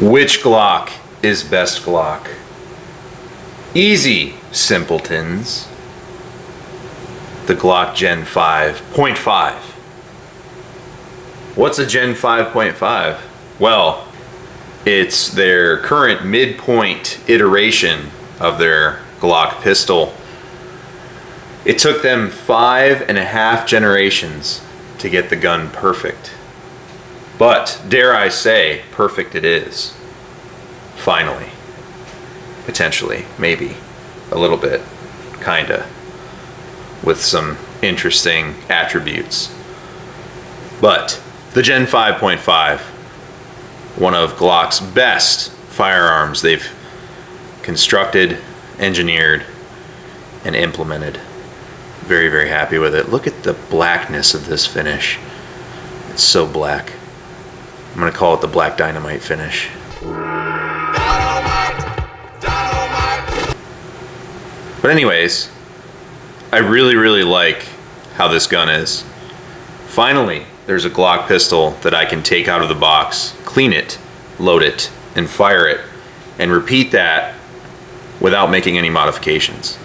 Which Glock is best Glock? Easy, simpletons. The Glock Gen 5.5. What's a Gen 5.5? Well, it's their current midpoint iteration of their Glock pistol. It took them 5.5 generations to get the gun perfect. But, dare I say, perfect it is. Finally. Potentially, maybe. A little bit. Kinda. With some interesting attributes. But, the Gen 5.5, one of Glock's best firearms they've constructed, engineered, and implemented. Very, very happy with it. Look at the blackness of this finish. It's so black. I'm gonna call it the Black Dynamite finish. Dynamite, dynamite. But anyways, I really, really like how this gun is. Finally, there's a Glock pistol that I can take out of the box, clean it, load it, and fire it, and repeat that without making any modifications.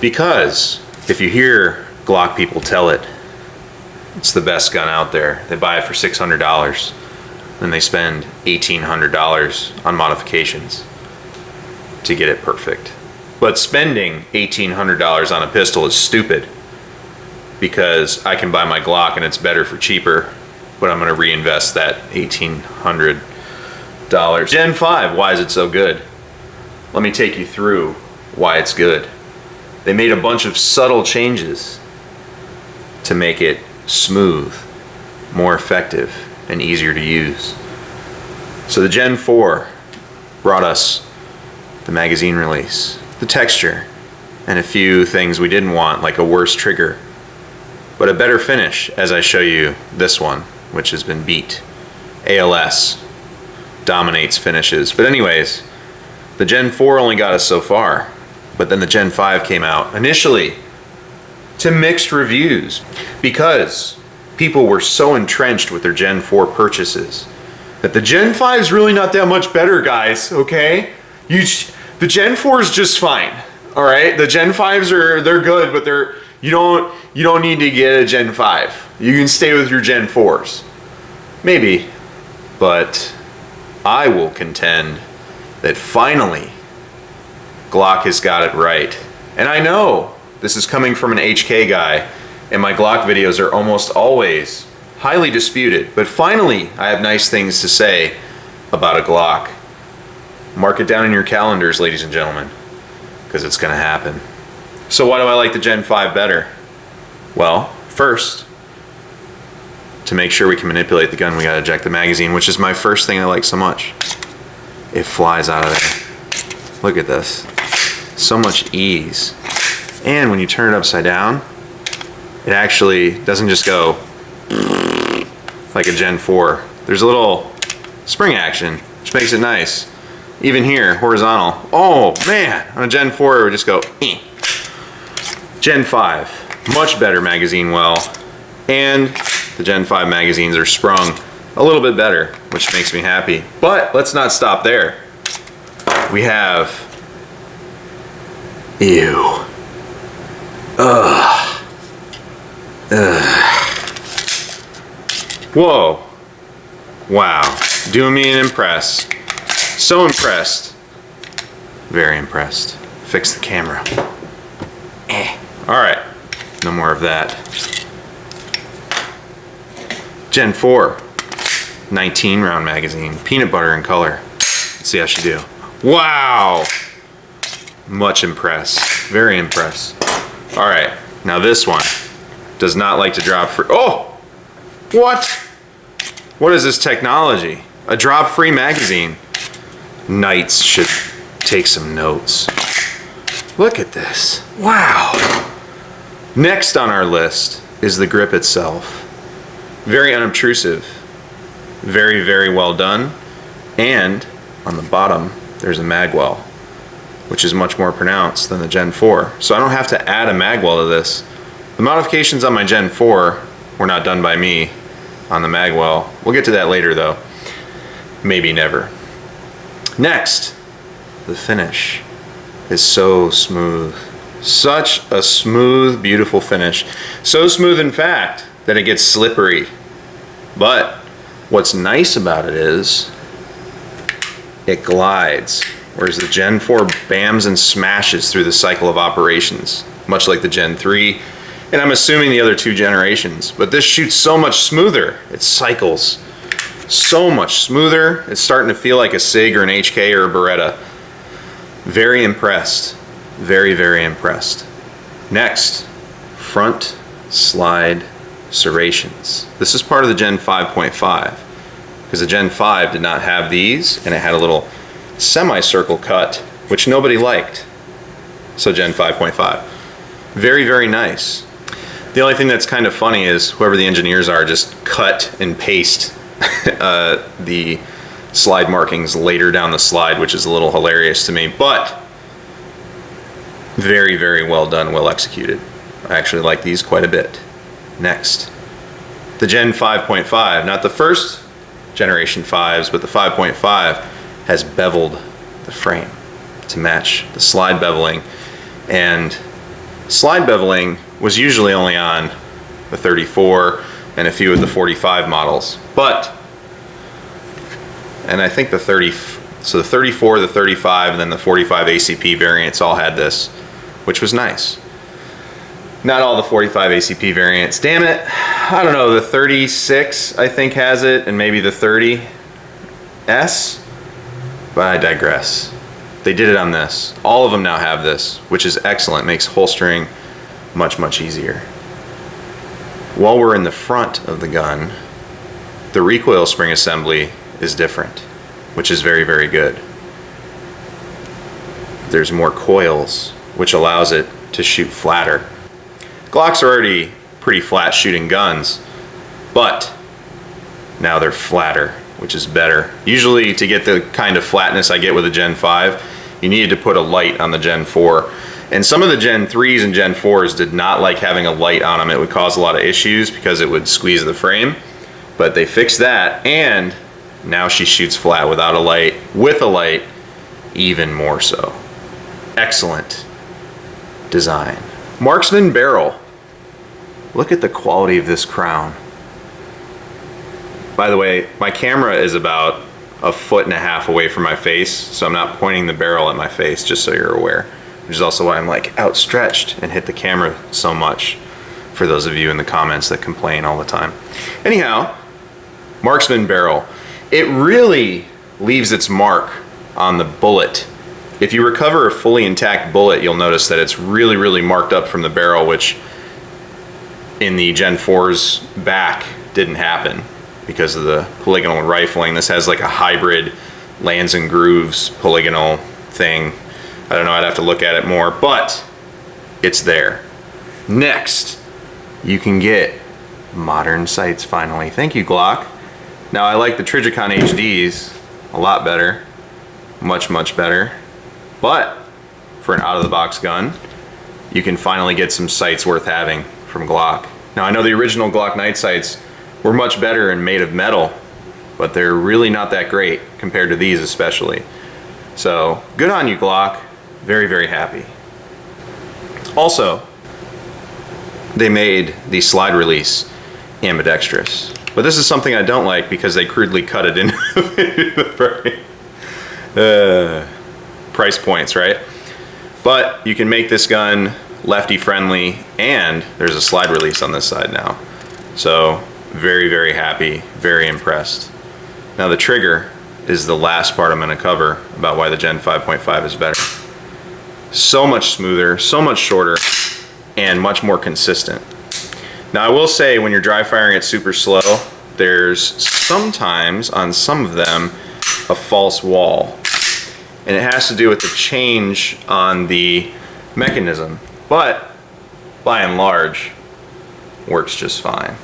Because if you hear Glock people tell it, it's the best gun out there. They buy it for $600, then they spend $1,800 on modifications to get it perfect. But spending $1,800 on a pistol is stupid, because I can buy my Glock and it's better for cheaper, but I'm gonna reinvest that $1,800. Gen 5, why is it so good? Let me take you through why it's good. They made a bunch of subtle changes to make it smooth, more effective, and easier to use. So the Gen 4 brought us the magazine release, the texture, and a few things we didn't want, like a worse trigger, but a better finish, as I show you this one, which has been beat. ALS dominates finishes. But anyways, the Gen 4 only got us so far, but then the Gen 5 came out initially to mixed reviews because people were so entrenched with their Gen 4 purchases that the Gen 5 is really not that much better, guys, okay? The Gen 4 is just fine, all right? The Gen 5s they're good, but you don't need to get a Gen 5. You can stay with your Gen 4s. Maybe, but I will contend that finally Glock has got it right. And I know this is coming from an HK guy, and my Glock videos are almost always highly disputed, but finally I have nice things to say about a Glock. Mark it down in your calendars, ladies and gentlemen, because it's gonna happen. So why do I like the Gen 5 better? Well, first, to make sure we can manipulate the gun, we gotta eject the magazine, which is my first thing I like so much. It flies out of there. Look at this. So much ease. And when you turn it upside down, it actually doesn't just go like a Gen 4. There's a little spring action, which makes it nice. Even here, horizontal. Oh man, on a Gen 4 it would just go eh. Gen 5, much better magazine well, and the Gen 5 magazines are sprung a little bit better, which makes me happy. But let's not stop there. We have, ew. Ugh. Ugh. Whoa. Wow. Doing me an impress. So impressed. Very impressed. Fix the camera. Alright. No more of that. Gen 4. 19 round magazine. Peanut butter in color. Let's see how she do. Wow. Much impressed. Very impressed. Alright. Now this one does not like to drop free. Oh! What? What is this technology? A drop-free magazine. Knights should take some notes. Look at this. Wow. Next on our list is the grip itself. Very unobtrusive. Very, very well done. And on the bottom, there's a magwell, which is much more pronounced than the Gen 4. So I don't have to add a magwell to this. The modifications on my Gen 4 were not done by me on the magwell. We'll get to that later though. maybe never. Next, the finish is so smooth. Such a smooth, beautiful finish. So smooth, in fact, that it gets slippery. But what's nice about it is it glides, whereas the Gen 4 bams and smashes through the cycle of operations, much like the Gen 3, and I'm assuming the other 2 generations. But this shoots so much smoother. It cycles so much smoother. It's starting to feel like a SIG or an HK or a Beretta. Very impressed. Very, very impressed. Next, front slide serrations. This is part of the Gen 5.5 because the Gen 5 did not have these, and it had a little semicircle cut, which nobody liked. So Gen 5.5. Very, very nice. The only thing that's kind of funny is whoever the engineers are just cut and paste the slide markings later down the slide, which is a little hilarious to me, but very, very well done, well executed. I actually like these quite a bit. Next, the Gen 5.5, not the first generation 5s, but the 5.5 has beveled the frame to match the slide beveling. And slide beveling was usually only on the 34 and a few of the 45 models, and I think the 30, so the 34, the 35, and then the 45 ACP variants all had this, which was nice. Not all the 45 ACP variants, damn it. I don't know, the 36 I think has it, and maybe the 30S, but I digress. They did it on this. All of them now have this, which is excellent. Makes holstering much, much easier. While we're in the front of the gun, the recoil spring assembly is different, which is very, very good. There's more coils, which allows it to shoot flatter. Glocks are already pretty flat shooting guns, but now they're flatter, which is better. Usually to get the kind of flatness I get with a Gen 5, you needed to put a light on the Gen 4. And some of the Gen 3s and Gen 4s did not like having a light on them. It would cause a lot of issues because it would squeeze the frame. But they fixed that, and now she shoots flat without a light. With a light, even more so. Excellent design. Marksman barrel. Look at the quality of this crown. By the way, my camera is about 1.5 feet away from my face, so I'm not pointing the barrel at my face, just so you're aware. Which is also why I'm like outstretched and hit the camera so much, for those of you in the comments that complain all the time. Anyhow, Marksman barrel. It really leaves its mark on the bullet. If you recover a fully intact bullet, you'll notice that it's really, really marked up from the barrel, which in the Gen 4's back didn't happen because of the polygonal rifling. This has like a hybrid lands and grooves polygonal thing. I don't know, I'd have to look at it more, but it's there. Next, you can get modern sights finally. Thank you, Glock. Now I like the Trijicon HDs a lot better, much, much better. But for an out-of-the-box gun, you can finally get some sights worth having from Glock. Now I know the original Glock night sights were much better and made of metal, but they're really not that great compared to these especially. So good on you, Glock. Very, very happy. Also, they made the slide release ambidextrous. But this is something I don't like because they crudely cut it into the frame. Price points, right? But you can make this gun lefty friendly, and there's a slide release on this side now. So very, very happy, very impressed. Now the trigger is the last part I'm going to cover about why the Gen 5.5 is better. So much smoother, so much shorter, and much more consistent. Now I will say, when you're dry firing it super slow, there's sometimes on some of them a false wall, and it has to do with the change on the mechanism, but by and large works just fine.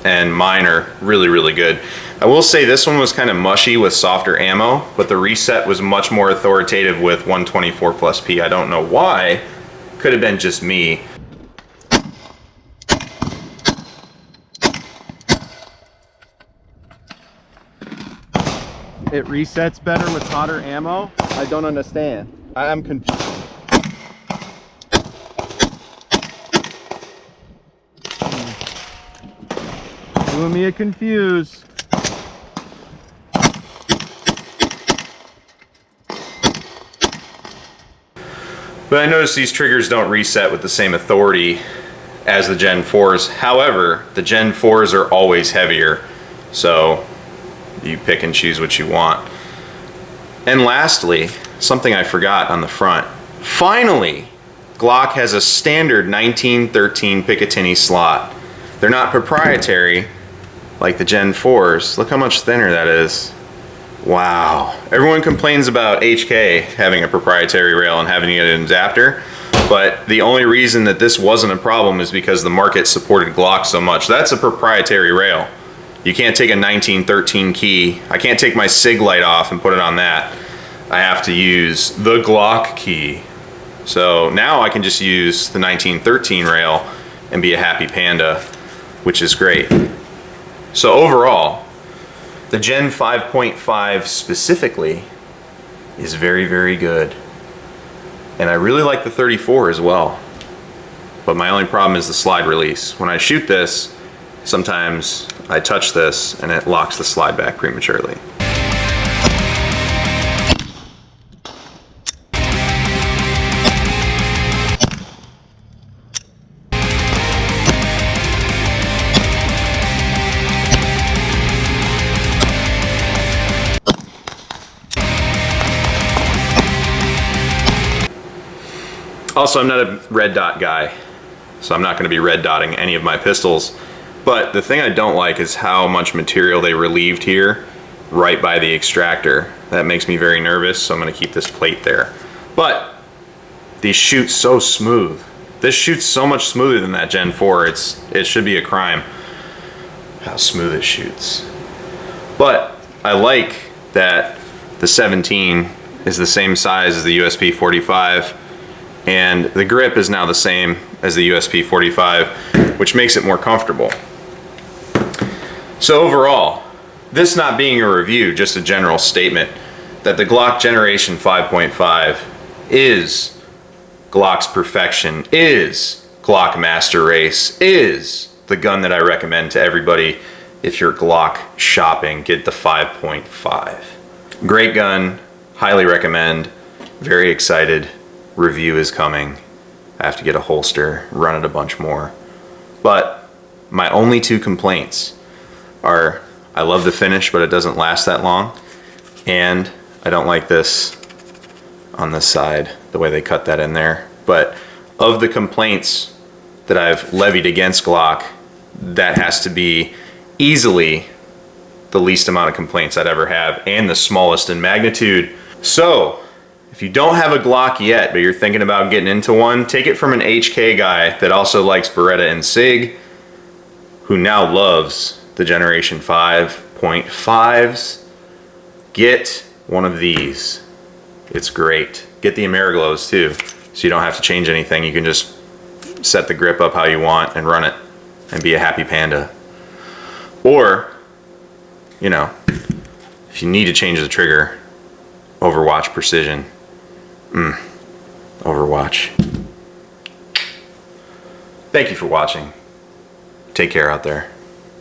And mine are really, really good. I will say this one was kind of mushy with softer ammo, but the reset was much more authoritative with 124 plus P. I don't know why. Could have been just me. it resets better with hotter ammo? I don't understand. I am confused. Doing me a confuse. But I noticed these triggers don't reset with the same authority as the Gen 4s. However, the Gen 4s are always heavier, so you pick and choose what you want. And lastly, something I forgot on the front. Finally, Glock has a standard 1913 Picatinny slot. They're not proprietary like the Gen 4s. Look how much thinner that is. Wow. Everyone complains about HK having a proprietary rail and having to get an adapter, but the only reason that this wasn't a problem is because the market supported Glock so much. That's a proprietary rail. You can't take a 1913 key. I can't take my SIG light off and put it on that. I have to use the Glock key. So now I can just use the 1913 rail and be a happy panda, which is great. So overall, the Gen 5.5 specifically is very, very good. And I really like the 34 as well. But my only problem is the slide release. When I shoot this, sometimes I touch this and it locks the slide back prematurely. Also, I'm not a red dot guy, so I'm not going to be red dotting any of my pistols. But the thing I don't like is how much material they relieved here right by the extractor. That makes me very nervous, so I'm going to keep this plate there. But these shoot so smooth. This shoots so much smoother than that Gen 4. It should be a crime how smooth it shoots. But I like that the 17 is the same size as the USP 45. And the grip is now the same as the USP 45, which makes it more comfortable. So overall, this not being a review, just a general statement that the Glock Generation 5.5 is Glock's perfection, is Glock Master Race, is the gun that I recommend to everybody. If you're Glock shopping, get the 5.5. Great gun, highly recommend, very excited. Review is coming. I have to get a holster, run it a bunch more. But my only two complaints are I love the finish, but it doesn't last that long. And I don't like this on this side, the way they cut that in there. But of the complaints that I've levied against Glock, that has to be easily the least amount of complaints I'd ever have and the smallest in magnitude. So, if you don't have a Glock yet, but you're thinking about getting into one, take it from an HK guy that also likes Beretta and SIG, who now loves the Generation 5.5s. Get one of these. It's great. Get the Ameriglows too, so you don't have to change anything. You can just set the grip up how you want and run it and be a happy panda. Or, you know, if you need to change the trigger, Overwatch Precision. Overwatch. Thank you for watching. Take care out there.